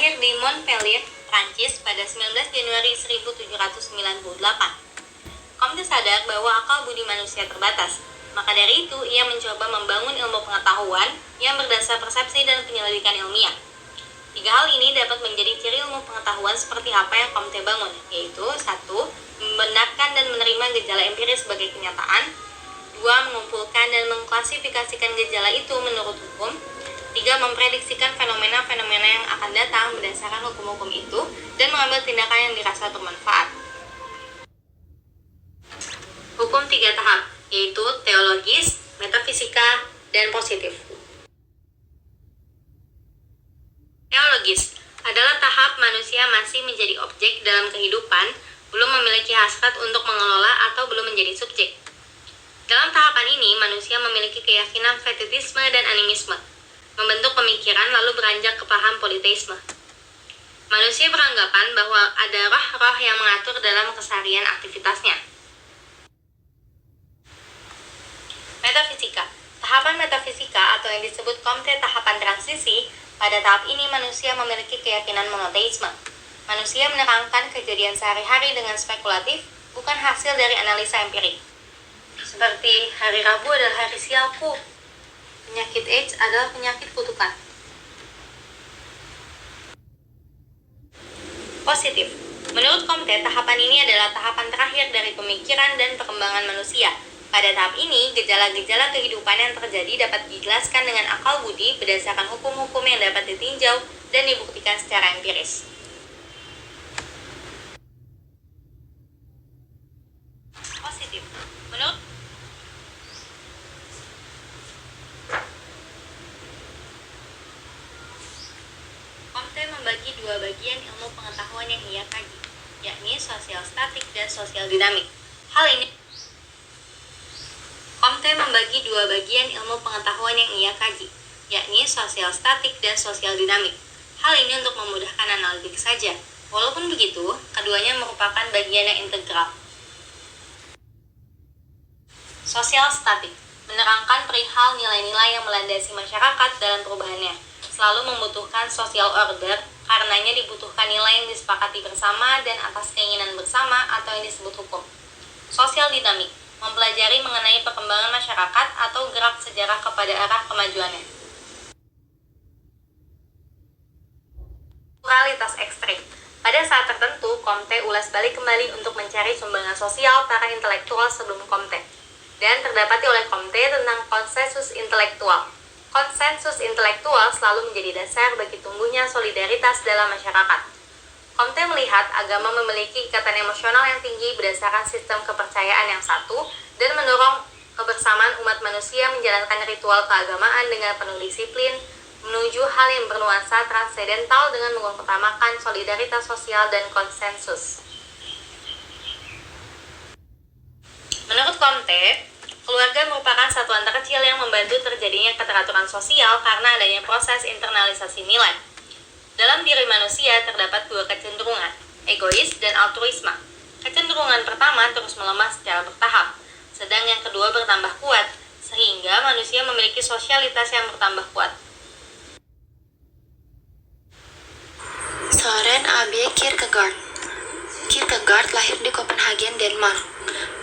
lahir di Montpellier, Prancis pada 19 Januari 1798. Comte sadar bahwa akal budi manusia terbatas. Maka dari itu, ia mencoba membangun ilmu pengetahuan yang berdasar persepsi dan penyelidikan ilmiah. 3 hal ini dapat menjadi ciri ilmu pengetahuan seperti apa yang Comte bangun, yaitu 1. Membenarkan dan menerima gejala empiris sebagai kenyataan. 2. Mengumpulkan dan mengklasifikasikan gejala itu menurut hukum. 3. Memprediksikan fenomena-fenomena yang akan datang berdasarkan hukum-hukum itu dan mengambil tindakan yang dirasa bermanfaat. Hukum 3 tahap, yaitu teologis, metafisika, dan positif. Teologis adalah tahap manusia masih menjadi objek dalam kehidupan, belum memiliki hasrat untuk mengelola atau belum menjadi subjek. Dalam tahapan ini, manusia memiliki keyakinan fetitisme dan animisme, membentuk pemikiran lalu beranjak ke paham politeisme. Manusia beranggapan bahwa ada roh-roh yang mengatur dalam keseharian aktivitasnya. Metafisika. Tahapan metafisika atau yang disebut Comte tahapan transisi, pada tahap ini manusia memiliki keyakinan monoteisme. Manusia menerangkan kejadian sehari-hari dengan spekulatif, bukan hasil dari analisa empirik. Seperti hari Rabu adalah hari sialku, penyakit AIDS adalah penyakit kutukan. Positif. Menurut Comte, tahapan ini adalah tahapan terakhir dari pemikiran dan perkembangan manusia. Pada tahap ini, gejala-gejala kehidupan yang terjadi dapat dijelaskan dengan akal budi berdasarkan hukum-hukum yang dapat ditinjau dan dibuktikan secara empiris. Positif. Menurut Comte membagi 2 bagian ilmu pengetahuan yang ia kaji, yakni sosial statik dan sosial dinamik. Comte membagi 2 bagian ilmu pengetahuan yang ia kaji, yakni sosial statik dan sosial dinamik. Hal ini untuk memudahkan analitik saja. Walaupun begitu, keduanya merupakan bagian yang integral. Sosial statik menerangkan perihal nilai-nilai yang melandasi masyarakat dalam perubahannya, selalu membutuhkan social order, karenanya dibutuhkan nilai yang disepakati bersama dan atas keinginan bersama atau yang disebut hukum. Sosial dinamik mempelajari mengenai perkembangan masyarakat atau gerak sejarah kepada arah kemajuannya. Pluralitas ekstrim. Pada saat tertentu, Comte ulas balik kembali untuk mencari sumbangan sosial para intelektual sebelum Comte, dan terdapati oleh Comte tentang konsensus intelektual. Konsensus intelektual selalu menjadi dasar bagi tumbuhnya solidaritas dalam masyarakat. Comte melihat agama memiliki ikatan emosional yang tinggi berdasarkan sistem kepercayaan yang satu dan mendorong kebersamaan umat manusia menjalankan ritual keagamaan dengan penuh disiplin menuju hal yang bernuansa transendental dengan mengutamakan solidaritas sosial dan konsensus. Menurut Comte, keluarga merupakan satuan terkecil yang membantu terjadinya keteraturan sosial karena adanya proses internalisasi nilai. Dalam diri manusia terdapat 2 kecenderungan, egois dan altruisme. Kecenderungan pertama terus melemah secara bertahap, sedang yang kedua bertambah kuat, sehingga manusia memiliki sosialitas yang bertambah kuat. Søren Abe Kierkegaard. Kierkegaard lahir di Copenhagen, Denmark,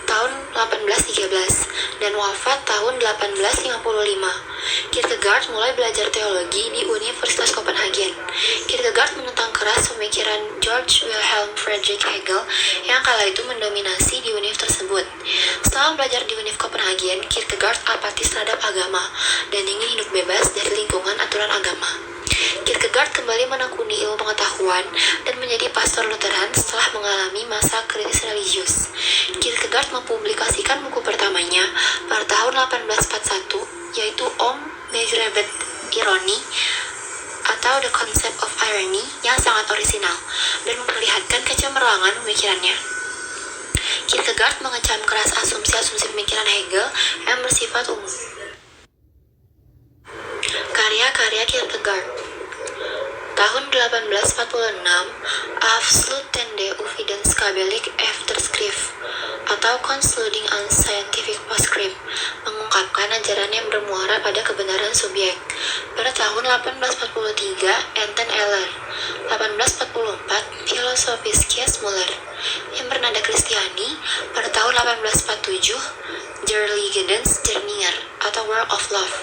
tahun 1813 dan wafat tahun 1855. Kierkegaard mulai belajar teologi di Universitas Copenhagen. Kierkegaard menentang keras pemikiran George Wilhelm Friedrich Hegel yang kala itu mendominasi di univ tersebut. Setelah belajar di univ Copenhagen, Kierkegaard apatis terhadap agama dan ingin hidup bebas dari lingkungan aturan agama. Kierkegaard kembali menekuni ilmu pengetahuan dan menjadi pastor Lutheran setelah mengalami masa kritis religius. Kierkegaard mempublikasikan buku pertamanya pada tahun 1841, yaitu Om Begrebet Ironi atau The Concept of Irony, yang sangat orisinal dan memperlihatkan kecemerlangan pemikirannya. Kierkegaard mengecam keras asumsi-asumsi pemikiran Hegel yang bersifat umum. Karya-karya Kierkegaard. Tahun 1846, Afslutende Uvidenskabelik Efterskrift atau Concluding Unscientific Postscript mengungkapkan ajaran yang bermuara pada kebenaran subjek. Pada tahun 1843, Anton Eller, Philosophicus Muller, yang bernada Kristiani. Pada tahun 1847, Der Liebesgärtner atau Work of Love.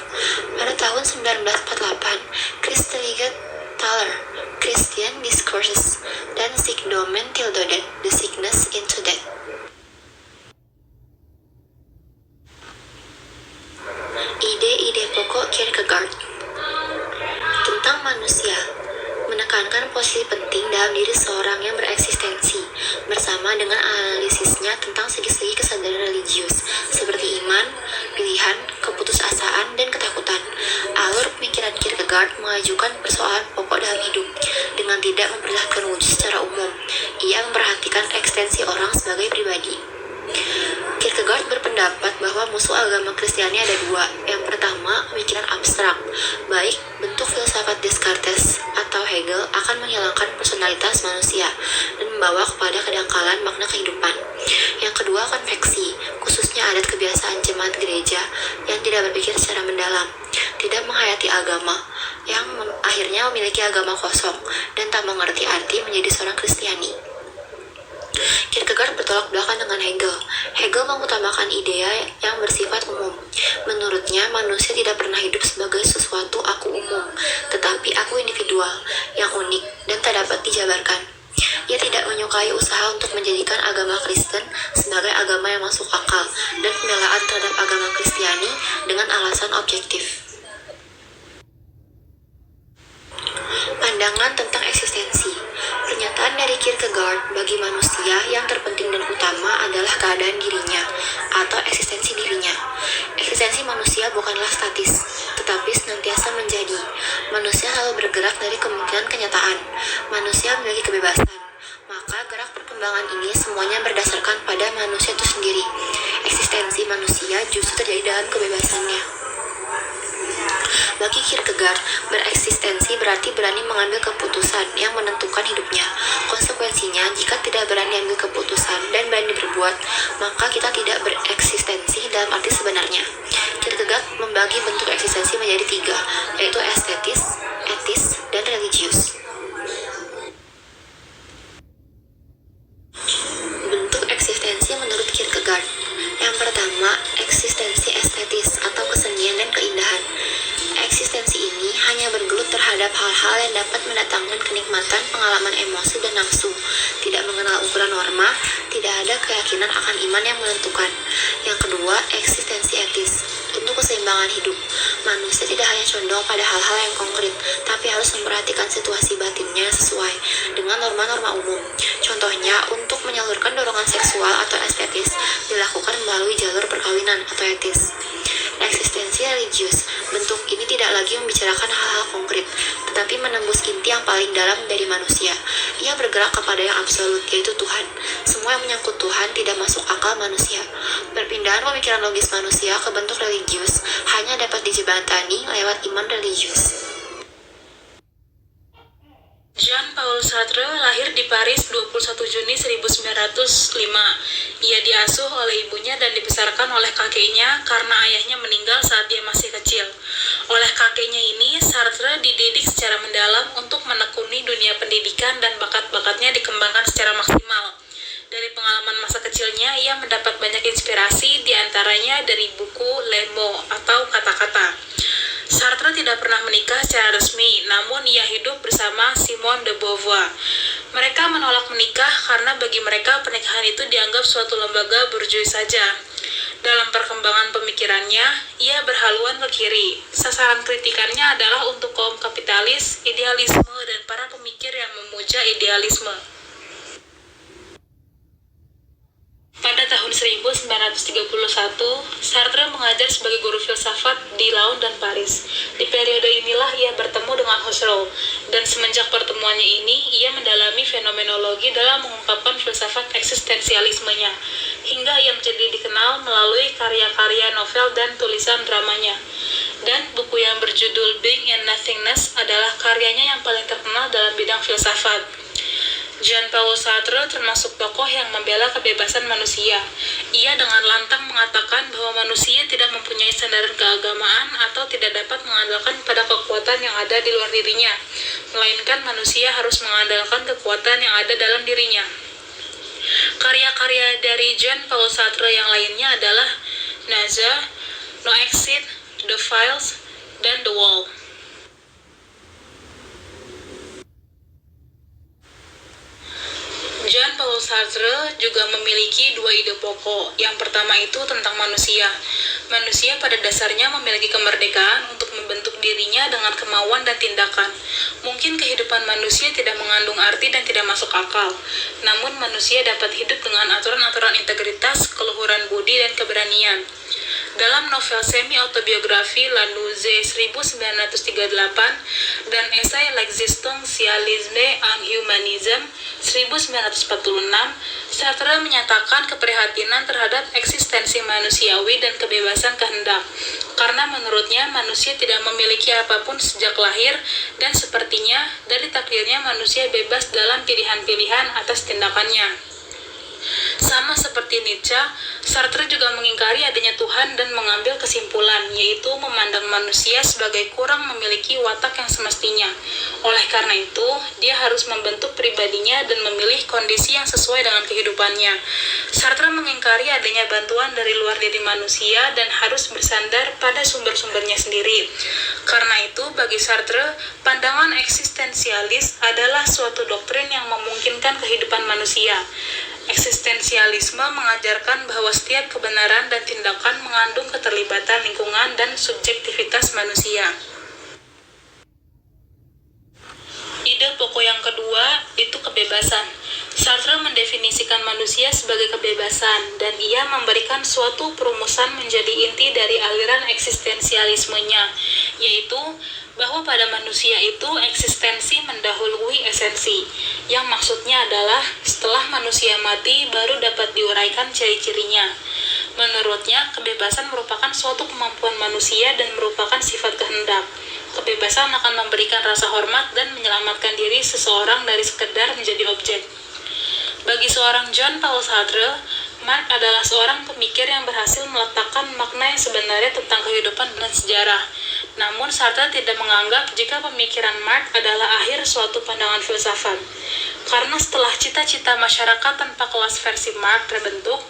Pada tahun 1948, Christliche Thaler, Christian Discourses, dan Sigdomen till Death, The Sickness into Death. Ide-ide pokok Kierkegaard tentang manusia menekankan posisi penting dalam diri seorang yang bereksistensi, bersama dengan analisisnya tentang segi-segi kesadaran religius, seperti iman, pilihan, keputusasaan, dan ketakutan. Alur pemikiran Kierkegaard mengajukan persoalan pokok dalam hidup, dengan tidak memperlihatkan wujud secara umum. Ia memperhatikan ekstensi orang sebagai pribadi. Kierkegaard berpendapat bahwa musuh agama Kristiani ada dua. Yang pertama, pemikiran abstrak. Baik bentuk filsafat Descartes atau Hegel akan menghilangkan personalitas manusia dan membawa kepada kedangkalan makna kehidupan. Yang kedua, konveksi, khususnya adat kebiasaan jemaat gereja yang tidak berpikir secara mendalam, tidak menghayati agama, yang akhirnya memiliki agama kosong dan tak mengerti arti menjadi seorang Kristiani. Kierkegaard bertolak belakang dengan Hegel. Hegel mengutamakan ide yang bersifat umum. Menurutnya, manusia tidak pernah hidup sebagai sesuatu aku umum, tetapi aku individual, yang unik dan tak dapat dijabarkan. Ia tidak menyukai usaha untuk menjadikan agama Kristen sebagai agama yang masuk akal dan pembelaan terhadap agama Kristiani dengan alasan objektif. Pandangan tentang eksistensi. Pernyataan dari Kierkegaard bagi manusia yang terpenting dan utama adalah keadaan dirinya atau eksistensi dirinya. Eksistensi manusia bukanlah statis, tetapi senantiasa menjadi. Manusia selalu bergerak dari kemungkinan kenyataan. Manusia memiliki kebebasan. Maka gerak perkembangan ini semuanya berdasarkan pada manusia itu sendiri. Eksistensi manusia justru terjadi dalam kebebasannya. Bagi Kierkegaard, bereksistensi berarti berani mengambil keputusan yang menentukan hidupnya. Konsekuensinya, jika tidak berani ambil keputusan dan berani berbuat, maka kita tidak bereksistensi dalam arti sebenarnya. Kierkegaard membagi bentuk eksistensi menjadi tiga, yaitu estetis, etis, dan religius. Bentuk eksistensi menurut Kierkegaard. Yang pertama, eksistensi estetis atau kesenian dan keindahan. Eksistensi ini hanya bergelut terhadap hal-hal yang dapat mendatangkan kenikmatan, pengalaman emosi, dan nafsu. Tidak mengenal ukuran norma, tidak ada keyakinan akan iman yang menentukan. Yang kedua, eksistensi etis. Untuk keseimbangan hidup, manusia tidak hanya condong pada hal-hal yang konkret, tapi harus memperhatikan situasi batinnya sesuai dengan norma-norma umum. Contohnya, untuk menyalurkan dorongan seksual atau estetis, dilakukan melalui jalur perkawinan atau etis. Eksistensi religius. Bentuk ini tidak lagi membicarakan hal-hal konkret, tetapi menembus inti yang paling dalam dari manusia. Ia bergerak kepada yang absolut, yaitu Tuhan. Semua yang menyangkut Tuhan tidak masuk akal manusia. Perpindahan pemikiran logis manusia ke bentuk religius hanya dapat dijembatani lewat iman religius. Jean-Paul Sartre lahir di Paris 21 Juni 1905. Ia diasuh oleh ibunya dan dibesarkan oleh kakeknya karena ayahnya meninggal saat dia masih kecil. Oleh kakeknya ini, Sartre dididik secara mendalam untuk menekuni dunia pendidikan dan bakat-bakatnya dikembangkan secara maksimal. Dari pengalaman masa kecilnya, ia mendapat banyak inspirasi, diantaranya dari buku Les Mots atau kata-kata. Sartre tidak pernah menikah secara resmi, namun ia hidup bersama Simone de Beauvoir. Mereka menolak menikah karena bagi mereka pernikahan itu dianggap suatu lembaga bourgeois saja. Dalam perkembangan pemikirannya, ia berhaluan ke kiri. Sasaran kritikannya adalah untuk kaum kapitalis, idealisme, dan para pemikir yang memuja idealisme. Pada tahun 1931, Sartre mengajar sebagai guru filsafat di Lyon dan Paris. Di periode inilah ia bertemu dengan Husserl, dan semenjak pertemuannya ini, ia mendalami fenomenologi dalam mengungkapkan filsafat eksistensialismenya, hingga ia menjadi dikenal melalui karya-karya novel dan tulisan dramanya. Dan buku yang berjudul Being and Nothingness adalah karyanya yang paling terkenal dalam bidang filsafat. Jean-Paul Sartre termasuk tokoh yang membela kebebasan manusia. Ia dengan lantang mengatakan bahwa manusia tidak mempunyai sandaran keagamaan atau tidak dapat mengandalkan pada kekuatan yang ada di luar dirinya, melainkan manusia harus mengandalkan kekuatan yang ada dalam dirinya. Karya-karya dari Jean-Paul Sartre yang lainnya adalah Naza, No Exit, The Files, dan The Wall. Jean-Paul Sartre juga memiliki dua ide pokok. Yang pertama itu tentang manusia. Manusia pada dasarnya memiliki kemerdekaan untuk membentuk dirinya dengan kemauan dan tindakan. Mungkin kehidupan manusia tidak mengandung arti dan tidak masuk akal. Namun manusia dapat hidup dengan aturan-aturan integritas, keluhuran budi, dan keberanian. Dalam novel semi-autobiografi La Nuée 1938 dan esai L'existentialisme en humanisme 1946, Sartre menyatakan keprihatinan terhadap eksistensi manusiawi dan kebebasan kehendak, karena menurutnya manusia tidak memiliki apapun sejak lahir dan sepertinya dari takdirnya manusia bebas dalam pilihan-pilihan atas tindakannya. Sama seperti Nietzsche, Sartre juga mengingkari adanya Tuhan dan mengambil kesimpulan, yaitu memandang manusia sebagai kurang memiliki watak yang semestinya. Oleh karena itu, dia harus membentuk pribadinya dan memilih kondisi yang sesuai dengan kehidupannya. Sartre mengingkari adanya bantuan dari luar diri manusia dan harus bersandar pada sumber-sumbernya sendiri. Karena itu, bagi Sartre, pandangan eksistensialis adalah suatu doktrin yang memungkinkan kehidupan manusia. Eksistensialisme mengajarkan bahwa setiap kebenaran dan tindakan mengandung keterlibatan lingkungan dan subjektivitas manusia. Ide pokok yang kedua itu kebebasan. Sartre mendefinisikan manusia sebagai kebebasan, dan ia memberikan suatu perumusan menjadi inti dari aliran eksistensialismenya, yaitu bahwa pada manusia itu eksistensi mendahului esensi, yang maksudnya adalah setelah manusia mati baru dapat diuraikan ciri-cirinya. Menurutnya, kebebasan merupakan suatu kemampuan manusia dan merupakan sifat kehendak. Kebebasan akan memberikan rasa hormat dan menyelamatkan diri seseorang dari sekedar menjadi objek. Bagi seorang Jean-Paul Sartre, Marx adalah seorang pemikir yang berhasil meletakkan makna yang sebenarnya tentang kehidupan dan sejarah. Namun Sartre tidak menganggap jika pemikiran Marx adalah akhir suatu pandangan filsafat. Karena setelah cita-cita masyarakat tanpa kelas versi Marx terbentuk,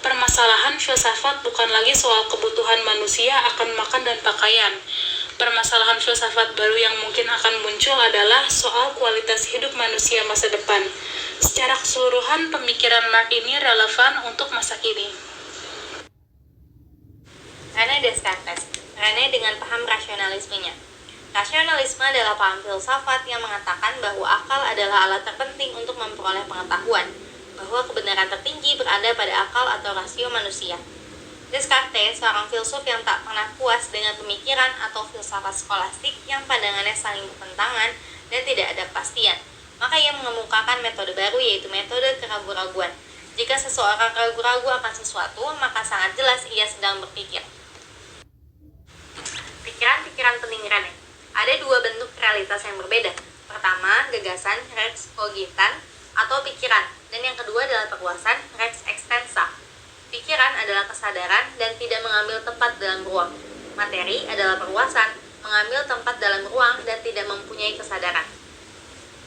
permasalahan filsafat bukan lagi soal kebutuhan manusia akan makan dan pakaian. Permasalahan filsafat baru yang mungkin akan muncul adalah soal kualitas hidup manusia masa depan. Secara keseluruhan, pemikiran Marx ini relevan untuk masa kini. René Descartes. René dengan paham rasionalismenya. Rasionalisme adalah paham filsafat yang mengatakan bahwa akal adalah alat terpenting untuk memperoleh pengetahuan, bahwa kebenaran tertinggi berada pada akal atau rasio manusia. Descartes, seorang filsuf yang tak pernah puas dengan pemikiran atau filsafat skolastik yang pandangannya saling bertentangan dan tidak ada kepastian. Maka ia mengemukakan metode baru, yaitu metode keraguan-raguan. Jika seseorang ragu-ragu akan sesuatu, maka sangat jelas ia sedang berpikir. Pikiran-pikiran penting René. Ada dua bentuk realitas yang berbeda. Pertama, gagasan res cogitan atau pikiran, dan yang kedua adalah perluasan res extensa. Pikiran adalah kesadaran dan tidak mengambil tempat dalam ruang. Materi adalah perluasan, mengambil tempat dalam ruang dan tidak mempunyai kesadaran.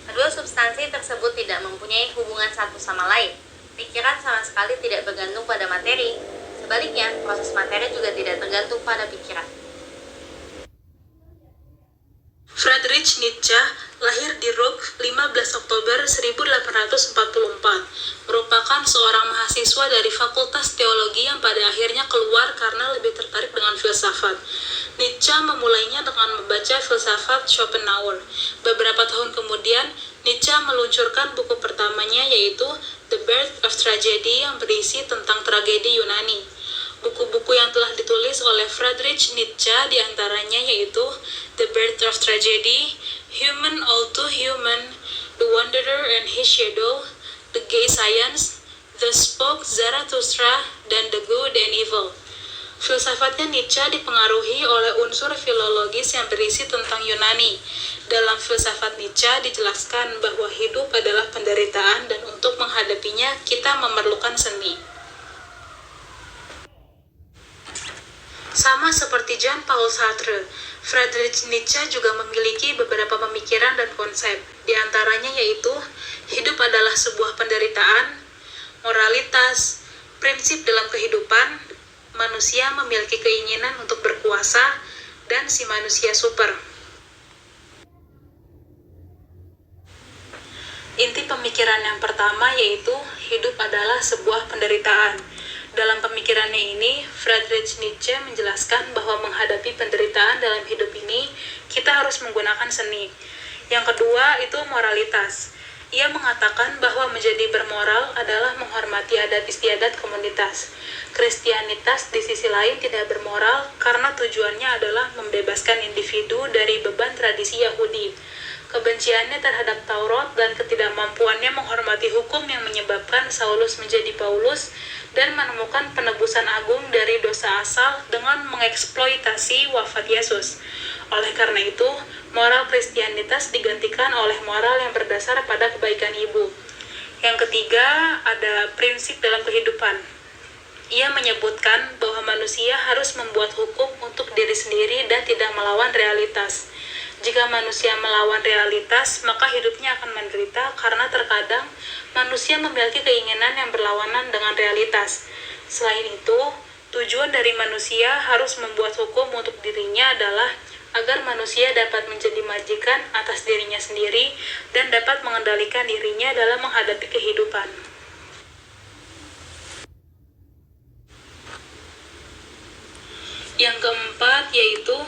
Kedua substansi tersebut tidak mempunyai hubungan satu sama lain. Pikiran sama sekali tidak bergantung pada materi. Sebaliknya, proses materi juga tidak tergantung pada pikiran. Friedrich Nietzsche lahir di Ruhr 15 Oktober 1844, merupakan seorang mahasiswa dari Fakultas Teologi yang pada akhirnya keluar karena lebih tertarik dengan filsafat. Nietzsche memulainya dengan membaca filsafat Schopenhauer. Beberapa tahun kemudian, Nietzsche meluncurkan buku pertamanya, yaitu The Birth of Tragedy, yang berisi tentang tragedi Yunani. Buku-buku yang telah ditulis oleh Friedrich Nietzsche diantaranya yaitu The Birth of Tragedy, Human All Too Human, The Wanderer and His Shadow, The Gay Science, The Spoke Zarathustra, dan The Good and Evil. Filsafatnya Nietzsche dipengaruhi oleh unsur filologis yang berisi tentang Yunani. Dalam filsafat Nietzsche dijelaskan bahwa hidup adalah penderitaan dan untuk menghadapinya kita memerlukan seni. Sama seperti Jean-Paul Sartre, Friedrich Nietzsche juga memiliki beberapa pemikiran dan konsep. Di antaranya yaitu hidup adalah sebuah penderitaan, moralitas, prinsip dalam kehidupan, manusia memiliki keinginan untuk berkuasa, dan si manusia super. Inti pemikiran yang pertama yaitu hidup adalah sebuah penderitaan. Dalam pemikirannya ini, Friedrich Nietzsche menjelaskan bahwa menghadapi penderitaan dalam hidup ini, kita harus menggunakan seni. Yang kedua itu moralitas. Ia mengatakan bahwa menjadi bermoral adalah menghormati adat istiadat komunitas. Kristianitas di sisi lain tidak bermoral karena tujuannya adalah membebaskan individu dari beban tradisi Yahudi. Kebenciannya terhadap Taurat dan ketidakmampuannya menghormati hukum yang menyebabkan Saulus menjadi Paulus dan menemukan penebusan agung dari dosa asal dengan mengeksploitasi wafat Yesus. Oleh karena itu, moral Kristianitas digantikan oleh moral yang berdasar pada kebaikan ibu. Yang ketiga, ada prinsip dalam kehidupan. Ia menyebutkan bahwa manusia harus membuat hukum untuk diri sendiri dan tidak melawan realitas. Jika manusia melawan realitas, maka hidupnya akan menderita karena terkadang manusia memiliki keinginan yang berlawanan dengan realitas. Selain itu, tujuan dari manusia harus membuat hukum untuk dirinya adalah agar manusia dapat menjadi majikan atas dirinya sendiri dan dapat mengendalikan dirinya dalam menghadapi kehidupan. Yang keempat yaitu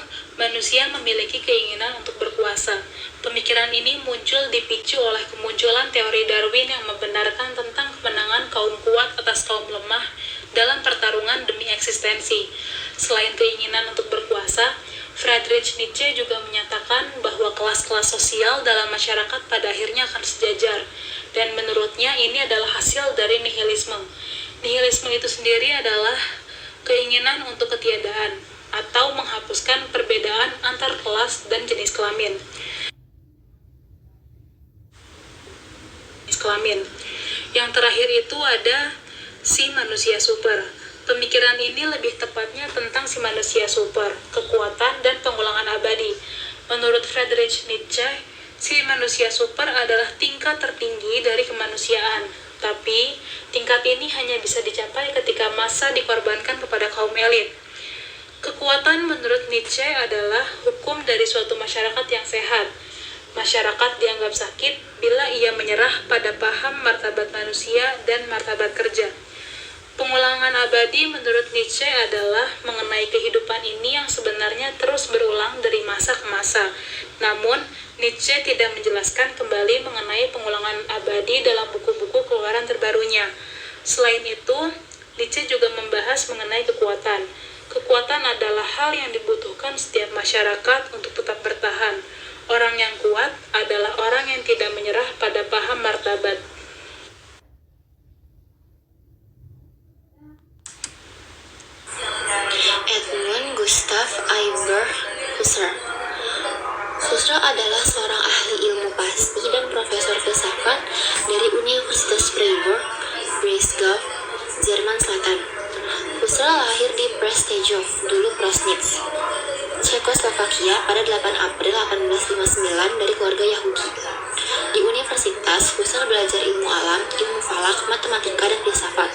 manusia memiliki keinginan untuk berkuasa. Pemikiran ini muncul dipicu oleh kemunculan teori Darwin yang membenarkan tentang kemenangan kaum kuat atas kaum lemah dalam pertarungan demi eksistensi. Selain keinginan untuk berkuasa, Friedrich Nietzsche juga menyatakan bahwa kelas-kelas sosial dalam masyarakat pada akhirnya akan sejajar, dan menurutnya ini adalah hasil dari nihilisme. Nihilisme itu sendiri adalah keinginan untuk ketiadaan, atau menghapuskan perbedaan antar kelas dan jenis kelamin. Yang terakhir itu ada si manusia super. Pemikiran ini lebih tepatnya tentang si manusia super, kekuatan dan pengulangan abadi. Menurut Friedrich Nietzsche, si manusia super adalah tingkat tertinggi dari kemanusiaan. Tapi, tingkat ini hanya bisa dicapai ketika massa dikorbankan kepada kaum elit. Kekuatan menurut Nietzsche adalah hukum dari suatu masyarakat yang sehat. Masyarakat dianggap sakit bila ia menyerah pada paham martabat manusia dan martabat kerja. Pengulangan abadi menurut Nietzsche adalah mengenai kehidupan ini yang sebenarnya terus berulang dari masa ke masa. Namun, Nietzsche tidak menjelaskan kembali mengenai pengulangan abadi dalam buku-buku keluaran terbarunya. Selain itu, Nietzsche juga membahas mengenai kekuatan. Kekuatan adalah hal yang dibutuhkan setiap masyarakat untuk tetap bertahan. Orang yang kuat adalah orang yang tidak menyerah pada paham martabat. Edmund Gustav Iber Husserl. Husserl adalah seorang ahli ilmu pasti dan profesor filsafat dari Universitas Freiburg, Breisgau, Jerman Selatan. Husserl lahir di Prestejov, dulu Prosnitz, Cekoslovakia pada 8 April 1859 dari keluarga Yahudi. Di universitas, Husserl belajar ilmu alam, ilmu falak, matematika, dan filsafat.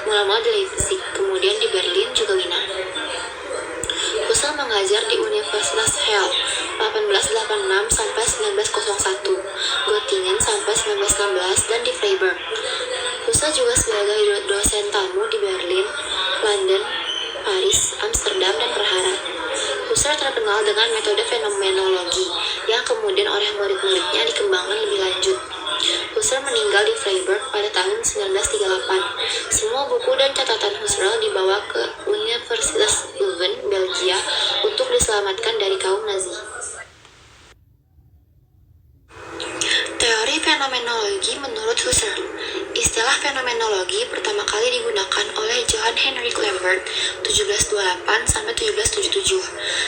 Mula-mula di Leipzig, kemudian di Berlin juga Wina. Husserl mengajar di Universitas Halle 1886 sampai 1901, Göttingen sampai 1916, dan di Freiburg. Husserl juga sebagai dosen tamu di Berlin, London, Paris, Amsterdam, dan Prahara. Husserl terkenal dengan metode fenomenologi yang kemudian oleh murid-muridnya dikembangkan lebih lanjut. Husserl meninggal di Freiburg pada tahun 1938. Semua buku dan catatan Husserl dibawa ke Universitas Leuven, Belgia untuk diselamatkan dari kaum Nazi. Teori fenomenologi menurut Husserl. Istilah Istilah fenomenologi pertama kali digunakan oleh Johann Heinrich Lambert 1728-1777.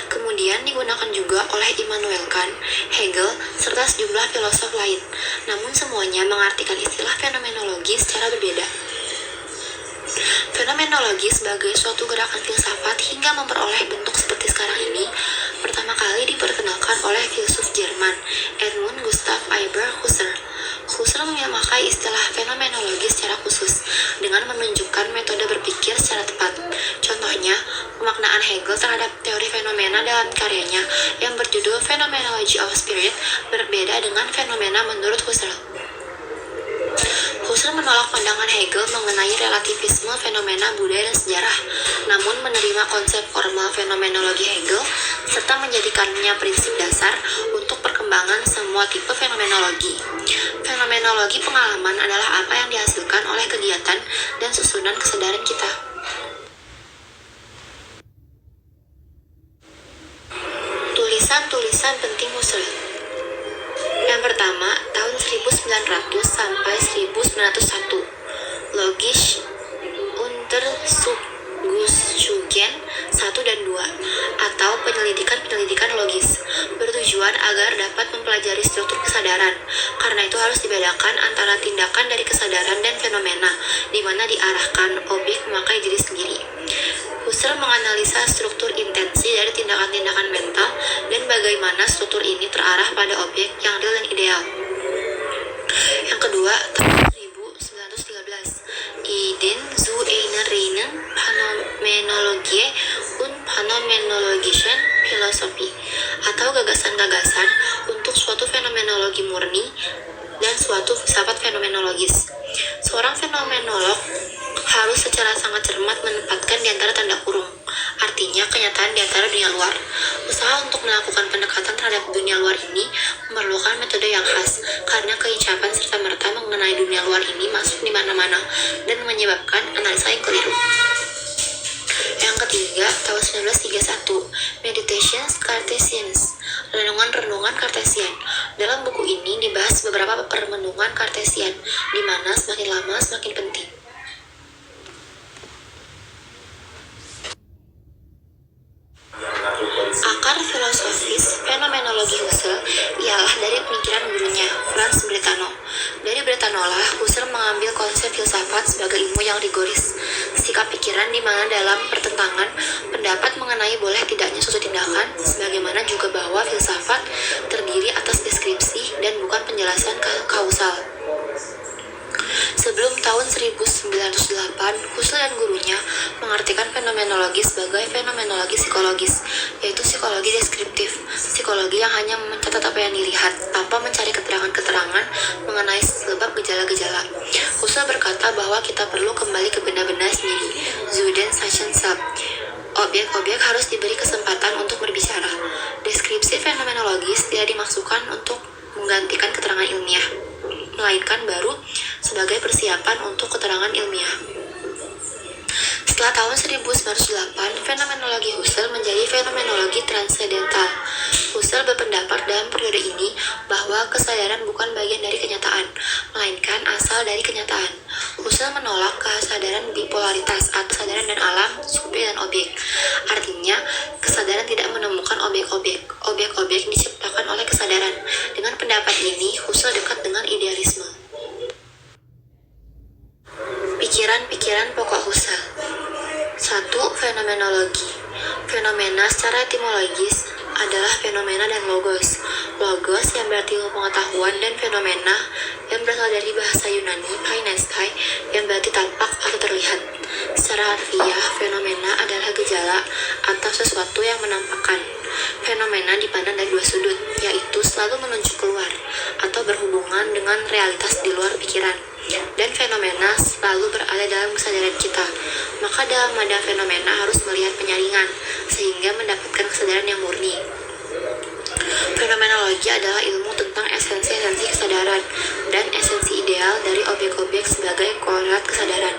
Kemudian digunakan juga oleh Immanuel Kant, Hegel, serta sejumlah filosof lain. Namun semuanya mengartikan istilah fenomenologi secara berbeda. Fenomenologi sebagai suatu gerakan filsafat hingga memperoleh bentuk seperti sekarang ini pertama kali diperkenalkan oleh filsuf Jerman Edmund Gustav Iber Husserl. Husserl memakai istilah fenomenologi secara khusus dengan menunjukkan metode berpikir secara tepat. Contohnya, pemaknaan Hegel terhadap teori fenomena dalam karyanya yang berjudul Phenomenology of Spirit berbeda dengan fenomena menurut Husserl. Husserl menolak pandangan Hegel mengenai relativisme fenomena budaya dan sejarah, namun menerima konsep formal fenomenologi Hegel serta menjadikannya prinsip dasar untuk perkembangan semua tipe fenomenologi. Fenomenologi pengalaman adalah apa yang dihasilkan oleh kegiatan dan susunan kesadaran kita. Tulisan-tulisan penting Husserl. Yang pertama, tahun 1900 sampai 1901. Logische Untersuchungen 1 dan 2 atau penyelidikan logis bertujuan agar dapat mempelajari struktur kesadaran. Karena itu harus dibedakan antara tindakan dari kesadaran dan fenomena, di mana diarahkan objek memakai diri sendiri. Husserl menganalisa struktur intensi dari tindakan-tindakan mental dan bagaimana struktur ini terarah pada objek yang real dan ideal. Yang kedua, tahun 1913, Ideen zu einer reinen Phänomenologie und Phänomenologischen Philosophie atau gagasan-gagasan untuk suatu fenomenologi murni dan suatu filsafat fenomenologis. Seorang fenomenolog harus secara sangat cermat menempatkan di antara tanda kurung, artinya kenyataan di antara dunia luar. Usaha untuk melakukan pendekatan terhadap dunia luar ini memerlukan metode yang khas, karena keincapan serta-merta mengenai dunia luar ini masuk di mana-mana dan menyebabkan analisa yang keliru. Yang ketiga, tahun 1931, Meditations Cartesians, renungan-renungan Kartesian. Dalam buku ini dibahas beberapa permenungan Kartesian, di mana semakin lama semakin penting. Akar filosofis fenomenologi Husserl ialah dari pemikiran gurunya, Franz Brentano. Dari Brentano lah Husserl mengambil konsep filsafat sebagai ilmu yang rigoris, sikap pikiran di mana dalam pertentangan pendapat mengenai boleh tidaknya suatu tindakan, sebagaimana juga bahwa filsafat terdiri atas deskripsi dan bukan penjelasan kausal. Sebelum tahun 1908, Husserl dan gurunya mengartikan fenomenologi sebagai fenomenologi psikologis, yaitu psikologi deskriptif, psikologi yang hanya mencatat apa yang dilihat, tanpa mencari keterangan-keterangan mengenai sebab gejala-gejala. Husserl berkata bahwa kita perlu kembali ke benda-benda sendiri, zu den Sachen selbst. Objek-objek harus diberi kesempatan untuk berbicara. Deskripsi fenomenologis tidak dimaksudkan untuk menggantikan keterangan ilmiah, melainkan baru sebagai persiapan untuk keterangan ilmiah. Setelah tahun 1908, fenomenologi Husserl menjadi fenomenologi transendental. Husserl berpendapat dalam periode ini bahwa kesadaran bukan bagian dari kenyataan, melainkan asal dari kenyataan. Husserl menolak kesadaran bipolaritas atau kesadaran dan alam, subjek dan objek. Artinya, kesadaran tidak menemukan objek-objek. Objek-objek diciptakan oleh kesadaran. Dengan pendapat ini, Husserl dekat dengan idealisme. Pikiran-pikiran pokok Husserl. 1. Fenomenologi. Fenomena secara etimologis adalah fenomena dan logos. Logos yang berarti ilmu pengetahuan dan fenomena yang berasal dari bahasa Yunani phainestai yang berarti tampak atau terlihat. Secara harfiah, fenomena adalah gejala atau sesuatu yang menampakkan. Fenomena dipandang dari dua sudut, yaitu selalu menunjuk keluar atau berhubungan dengan realitas di luar pikiran, dan fenomena selalu berada dalam kesadaran kita. Maka dalam madang fenomena harus melihat penyaringan, sehingga mendapatkan kesadaran yang murni. Fenomenologi adalah ilmu tentang esensi-esensi kesadaran dan esensi ideal dari objek-objek sebagai koordinat kesadaran.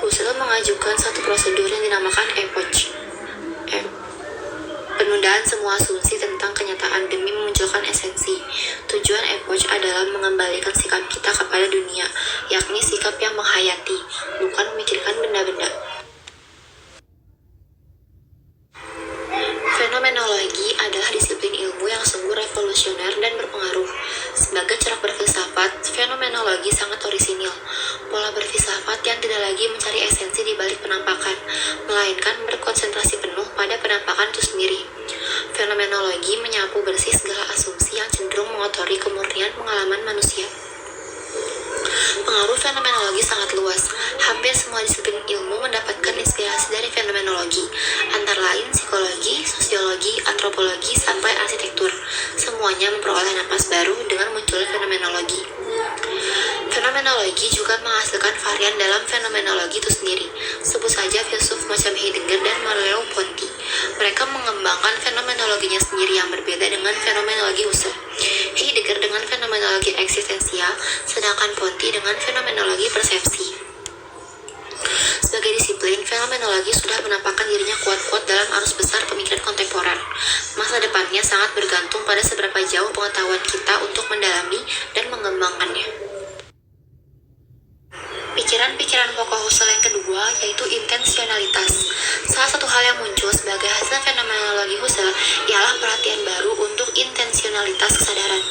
Husserl mengajukan satu prosedur yang dinamakan epoch, penundaan semua asumsi tentang kenyataan demi memunculkan esensi. Tujuan epoch adalah mengembalikan sikap kita kepada dunia, yakni sikap yang menghayati, bukan memikirkan benda-benda. Fenomenologi adalah disiplin ilmu yang sungguh revolusioner dan berpengaruh. Sebagai corak berfilsafat, fenomenologi sangat orisinil. Pola berfilsafat yang tidak lagi mencari esensi di balik penampakan, melainkan berkonsentrasi penuh pada penampakan itu sendiri. Fenomenologi menyapu bersih segala asumsi yang cenderung mengotori kemurnian pengalaman manusia. Pengaruh fenomenologi sangat luas. Hampir semua disiplin ilmu mendapatkan inspirasi dari fenomenologi, antara lain psikologi, sosiologi, antropologi, sampai arsitektur. Semuanya memperoleh napas baru dengan munculnya fenomenologi. Fenomenologi juga menghasilkan varian dalam fenomenologi itu sendiri. Sebut saja filsuf macam Heidegger dan Merleau-Ponty. Mereka mengembangkan fenomenologinya sendiri yang berbeda dengan fenomenologi Husserl. Heidegger dengan fenomenologi eksistensial, sedangkan Ponty dengan fenomenologi persepsi. Sebagai disiplin, fenomenologi sudah menampakkan dirinya kuat-kuat dalam arus besar pemikiran kontemporer. Masa depannya sangat bergantung pada seberapa jauh pengetahuan kita untuk mendalami dan mengembangkannya. Pikiran-pikiran pokok Husserl yang kedua yaitu intensionalitas. Salah satu hal yang muncul sebagai hasil fenomenologi Husserl ialah perhatian baru untuk intensionalitas kesadaran.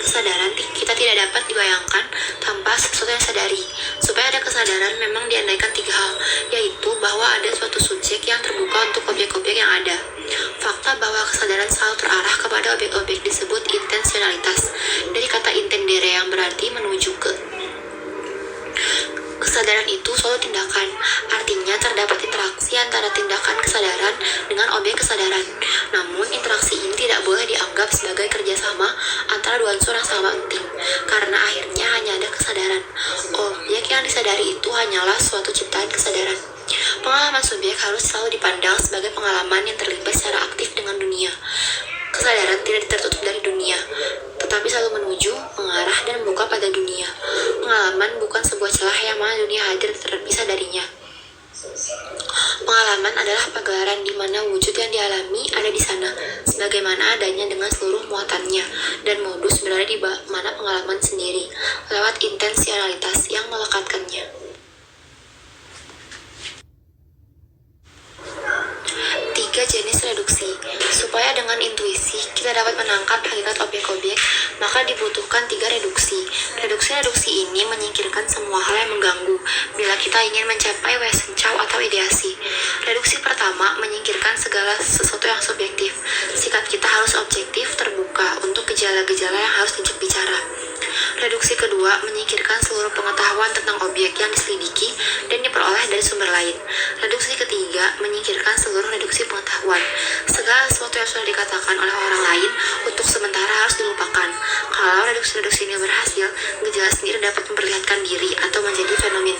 Kesadaran kita tidak dapat dibayangkan tanpa sesuatu yang sadari. Supaya ada kesadaran memang diandaikan 3 hal, yaitu bahwa ada suatu subjek yang terbuka untuk objek-objek yang ada. Fakta bahwa kesadaran selalu terarah kepada objek-objek disebut intensionalitas, dari kata intendere yang berarti menuju ke. Kesadaran itu selalu tindakan, artinya terdapat interaksi antara tindakan kesadaran dengan objek kesadaran. Namun, interaksi ini tidak boleh dianggap sebagai kerjasama antara dua unsur yang sama penting, karena akhirnya hanya ada kesadaran. Objek yang disadari itu hanyalah suatu ciptaan kesadaran. Pengalaman subjek harus selalu dipandang sebagai pengalaman yang terlibat secara aktif dengan dunia. Kesadaran tidak tertutup dari dunia, tetapi selalu menuju, mengarah, dan membuka pada dunia. Pengalaman bukan sebuah celah yang mana dunia hadir terpisah darinya. Pengalaman adalah pagelaran di mana wujud yang dialami ada di sana, sebagaimana adanya dengan seluruh muatannya, dan modus berada di mana pengalaman sendiri, lewat intensionalitas yang melekatkannya. 3 jenis reduksi. Supaya dengan intuisi kita dapat menangkap hakikat objek-objek, maka dibutuhkan 3 reduksi. Reduksi-reduksi ini menyingkirkan semua hal yang mengganggu bila kita ingin mencapai wesenschau atau ideasi. Reduksi pertama menyingkirkan segala sesuatu yang subjektif. Sikap kita harus objektif, terbuka untuk gejala-gejala yang harus diajak bicara. Reduksi kedua menyingkirkan seluruh pengetahuan tentang objek yang diselidiki dan diperoleh dari sumber lain. Reduksi ketiga menyingkirkan seluruh reduksi pengetahuan. Segala sesuatu yang sudah dikatakan oleh orang lain untuk sementara harus dilupakan. Kalau reduksi-reduksi ini berhasil, gejala sendiri dapat memperlihatkan diri atau menjadi fenomen.